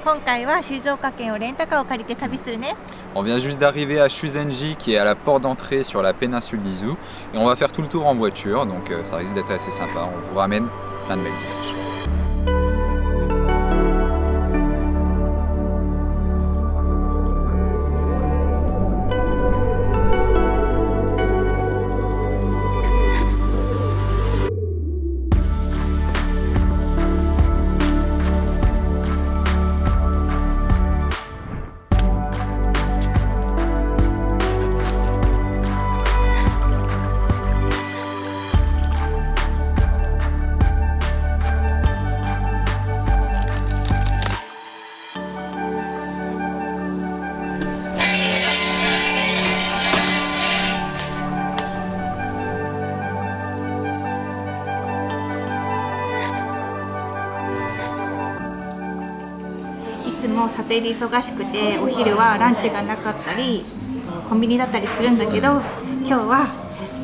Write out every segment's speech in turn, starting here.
今回は静岡県をレンタカーを借りて旅するね。On vient juste d'arriver à Shuzenji qui est à la porte d'entrée sur la péninsule d'Izu et on va faire tout le tour en voiture donc ça risque d'être assez sympa. On vous ramène plein de belles images. いつも撮影で忙しくてお昼はランチがなかったりコンビニだったりするんだけど、今日は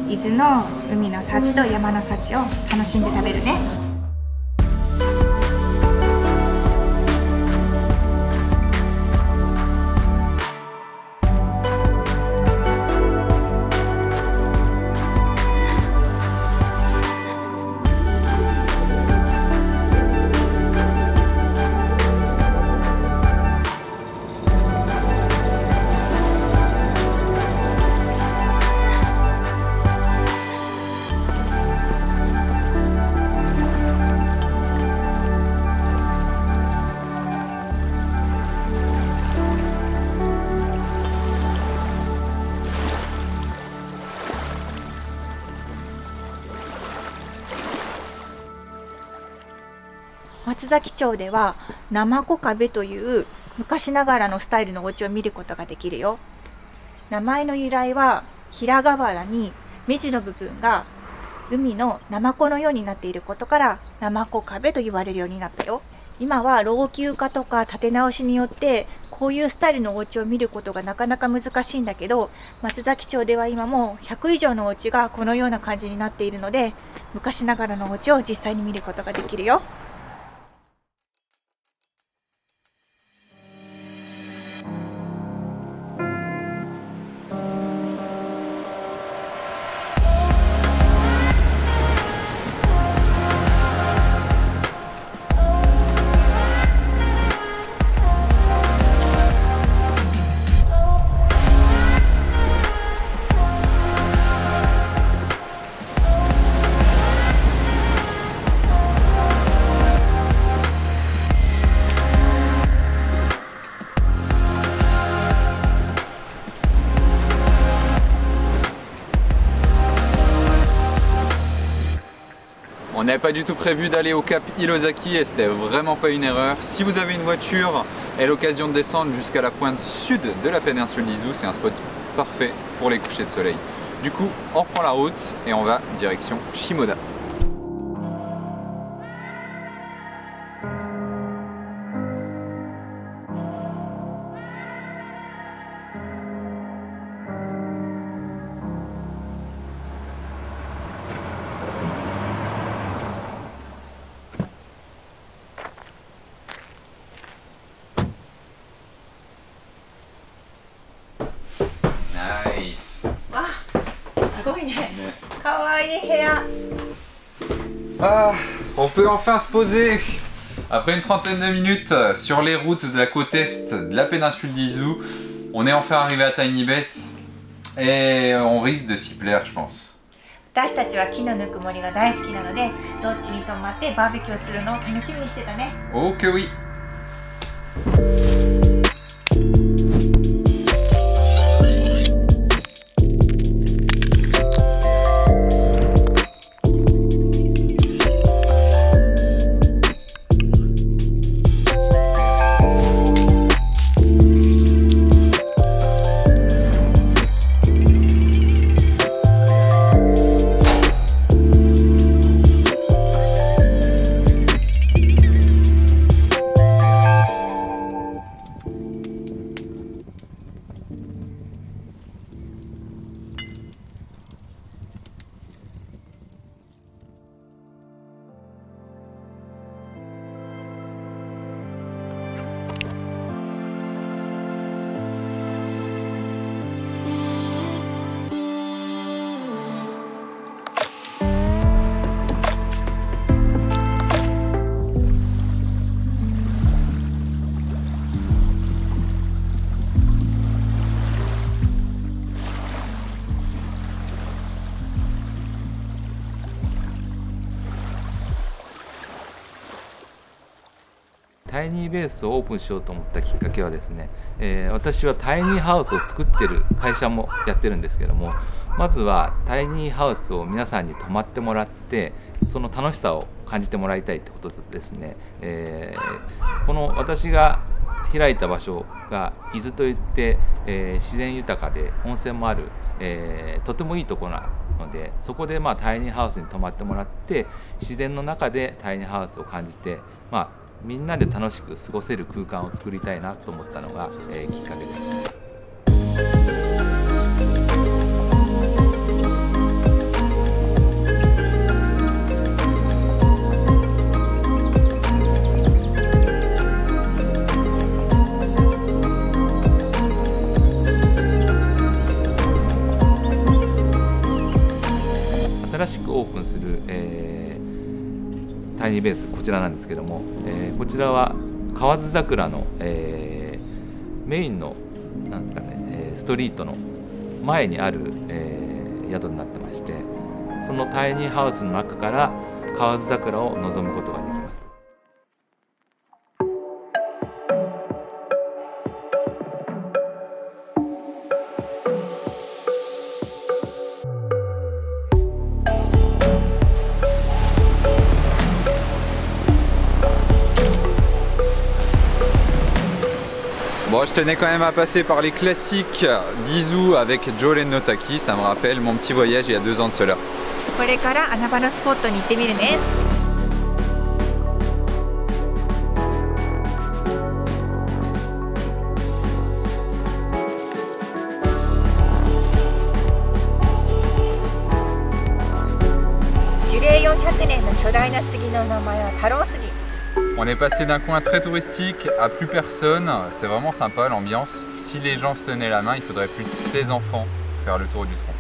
伊豆の海の幸と山の幸を楽しんで食べるね。松崎町では生子壁という昔ながらのスタイルのお家を見ることができるよ。名前の由来は平河原に目地の部分が海のナマコのようになっていることから生子壁と言われるようになったよ。今は老朽化とか建て直しによってこういうスタイルのお家を見ることがなかなか難しいんだけど、松崎町では今も100以上のお家がこのような感じになっているので、昔ながらのお家を実際に見ることができるよ。On n'avait pas du tout prévu d'aller au cap Hilozaki et c'était vraiment pas une erreur. Si vous avez une voiture et l'occasion de descendre jusqu'à la pointe sud de la péninsule d'Izu, c'est un spot parfait pour les couchers de soleil. Du coup, on reprend la route et on va direction Shimoda. Nice. わあ、すごいね。かわいい部屋。Ah, on peut enfin se poser après une trentaine de minutes sur les routes de la côte est de la péninsule d'Izu. On est enfin arrivé à Tiny Bess et on risque de s'y plaire, je pense. 私たちは木のぬくもりが大好きなので、ロッジに泊まってバーベキューするのを楽しみにしてたね。Oh que oui. タイニーベースをオープンしようと思ったきっかけはですね、私はタイニーハウスを作ってる会社もやってるんですけども、まずはタイニーハウスを皆さんに泊まってもらってその楽しさを感じてもらいたいってことでですね、この私が開いた場所が伊豆といって、自然豊かで温泉もある、とてもいいところなので、そこでタイニーハウスに泊まってもらって自然の中でタイニーハウスを感じて、みんなで楽しく過ごせる空間を作りたいなと思ったのが、きっかけです。新しくオープンする、タイニーベース、こちらなんですけども、こちらは河津桜の、メインのなんですかね、ストリートの前にある、宿になってまして、そのタイニーハウスの中から河津桜を望むことができます。Bon, je tenais quand même à passer par les classiques d'Izu avec Jolen no Taki, ça me rappelle mon petit voyage il y a 2 ans de cela. これから穴場のスポットに行ってみるね。樹齢400年の巨大な杉の名前は太郎杉。On est passé d'un coin très touristique à plus personne, c'est vraiment sympa l'ambiance. Si les gens se tenaient la main, il faudrait plus de 16 enfants pour faire le tour du tronc.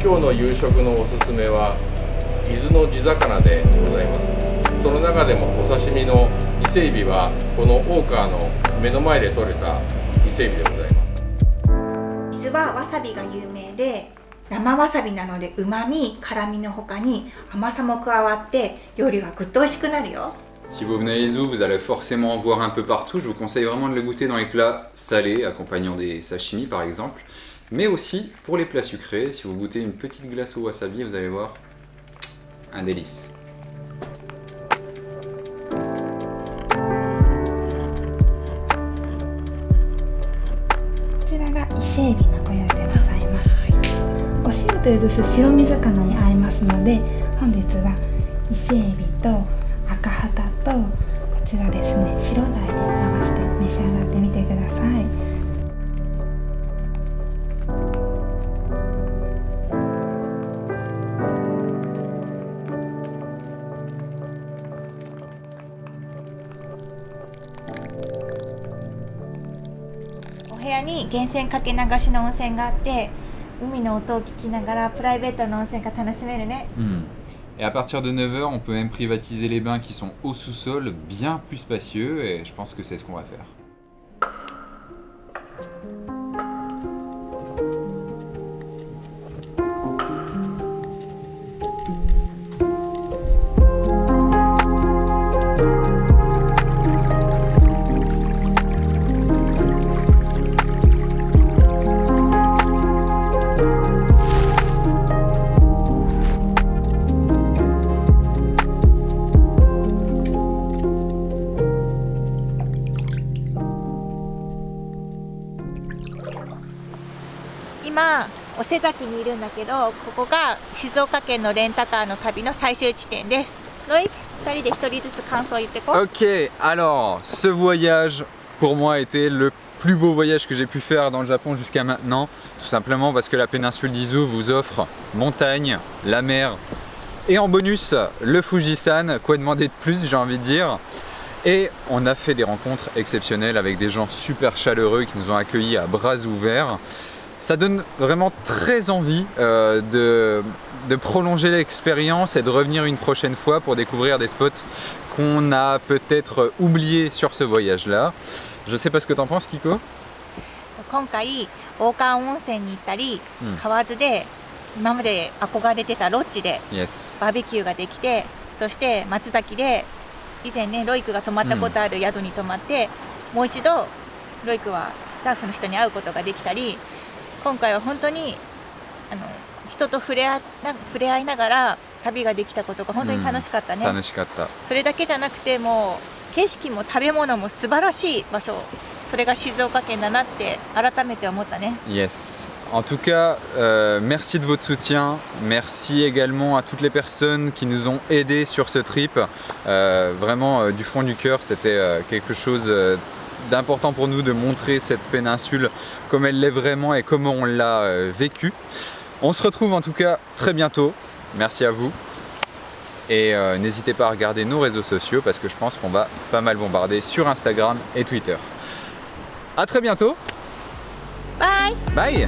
今日の夕食のおすすめは伊豆の地魚でございます。その中でもお刺身の伊勢海老はこの大川の目の前で採れた伊勢海老でございます。伊豆はわさびが有名で、生わさびなので旨味、辛みの他に甘さも加わって料理がぐっと美味しくなるよ。Si vous venez à Izu, vous allez forcément en voir un peu partout. Je vous conseille vraiment de le goûter dans les plats salés, accompagnant des sashimi par exemple. Mais aussi pour les plats sucrés, si vous goûtez une petite glace au wasabi, vous allez voir, un délice. こちらが伊勢海老のご用意でございます。お塩とゆず酢白身魚に合いますので、本日は伊勢海老と赤旗とこちらですね、白鯛で合わせて召し上がってみてください。お部屋に源泉かけ流しの温泉があって、海の音を聞きながらプライベートの温泉が楽しめるね。Et à partir de 9 h, on peut même privatiser les bains qui sont au sous-sol, bien plus spacieux, et je pense que c'est ce qu'on va faire. 今尾瀬崎にいるんだけど、ここが静岡県のレンタカーの旅の最終地点です。ロイ、2人で1人ずつ感想言ってこう。 Ok, alors ce voyage pour moi a été le plus beau voyage que j'ai pu faire dans le Japon jusqu'à maintenant, tout simplement parce que la péninsule d'Izu vous offre montagne, la mer et en bonus le Fujisan, quoi demander de plus, j'ai envie de dire. Et on a fait des rencontres exceptionnelles avec des gens super chaleureux qui nous ont accueillis à bras ouverts. Ça donne vraiment très envie de prolonger l'expérience et de revenir une prochaine fois pour découvrir des spots qu'on a peut-être oubliés sur ce voyage-là. Je sais pas ce que t'en penses, Kiko. 今回大川温泉に行ったり、河津で今まで憧れてたロッジで Yes. バーベキューができて、そして松崎で以前ねロイクが泊まったことある宿に泊まって、もう一度ロイクはスタッフの人に会うことができたり、今回は本当に人と触れ合いながら旅ができたことが本当に楽しかったね。楽しかった。それだけじゃなくてもう景色も食べ物も素晴らしい場所、それが静岡県だなって改めて思ったね。 Yes. En tout cas, merci de votre soutien. Merci également à toutes les personnes qui nous ont aidés sur ce trip. Vraiment, du fond du cœur, c'était quelque chose d'important pour nous de montrer cette péninsule comme elle l'est vraiment et comment on l'a vécue. On se retrouve en tout cas très bientôt. Merci à vous. Et n'hésitez pas à regarder nos réseaux sociaux parce que je pense qu'on va pas mal bombarder sur Instagram et Twitter. À très bientôt. Bye. Bye.